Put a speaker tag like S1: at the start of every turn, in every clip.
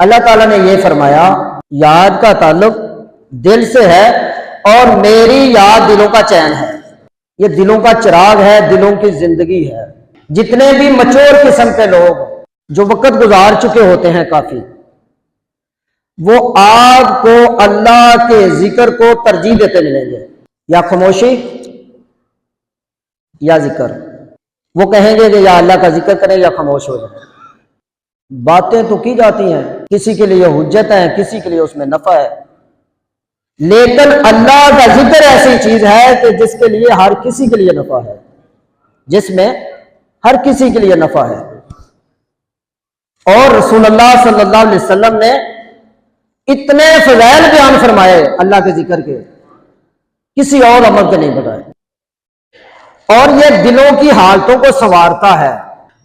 S1: اللہ تعالیٰ نے یہ فرمایا یاد کا تعلق دل سے ہے اور میری یاد دلوں کا چین ہے. یہ دلوں کا چراغ ہے، دلوں کی زندگی ہے. جتنے بھی مچور قسم کے لوگ جو وقت گزار چکے ہوتے ہیں کافی، وہ آپ کو اللہ کے ذکر کو ترجیح دیتے ملیں گے، یا خاموشی یا ذکر. وہ کہیں گے کہ یا اللہ کا ذکر کریں یا خاموش ہو جائیں. باتیں تو کی جاتی ہیں، کسی کے لیے حجت ہے، کسی کے لیے اس میں نفع ہے، لیکن اللہ کا ذکر ایسی چیز ہے کہ جس کے لیے ہر کسی کے لیے نفع ہے، جس میں ہر کسی کے لیے نفع ہے. اور رسول اللہ صلی اللہ علیہ وسلم نے اتنے فضائل بیان فرمائے اللہ کے ذکر کے، کسی اور عمل کے نہیں بتائے. اور یہ دلوں کی حالتوں کو سنوارتا ہے.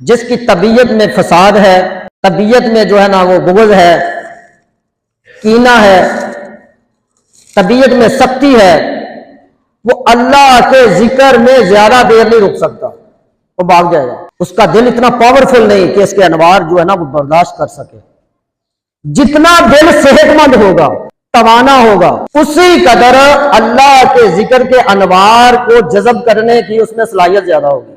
S1: جس کی طبیعت میں فساد ہے، طبیعت میں جو ہے نا وہ بغض ہے، کینہ ہے، طبیعت میں سختی ہے، وہ اللہ کے ذکر میں زیادہ دیر نہیں رک سکتا، وہ بھاگ جائے گا. اس کا دل اتنا پاورفل نہیں کہ اس کے انوار جو ہے نا وہ برداشت کر سکے. جتنا دل صحت مند ہوگا، توانا ہوگا، اسی قدر اللہ کے ذکر کے انوار کو جذب کرنے کی اس میں صلاحیت زیادہ ہوگی.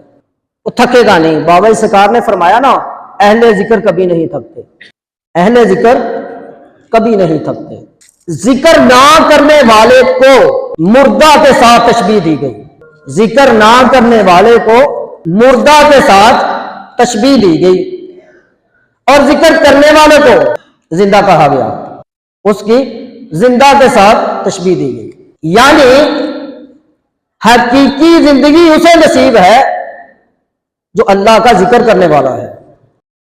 S1: وہ تھکے گا نہیں. بابا سرکار نے فرمایا نا اہل ذکر کبھی نہیں تھکتے، اہل ذکر کبھی نہیں تھکتے. ذکر نہ کرنے والے کو مردہ کے ساتھ تشبیہ دی گئی. ذکر نہ کرنے والے کو مردہ کے ساتھ تشبیہ دی گئی، اور ذکر کرنے والے کو زندہ کہا گیا، اس کی زندہ کے ساتھ تشبیہ دی گئی. یعنی حقیقی زندگی اسے نصیب ہے جو اللہ کا ذکر کرنے والا ہے.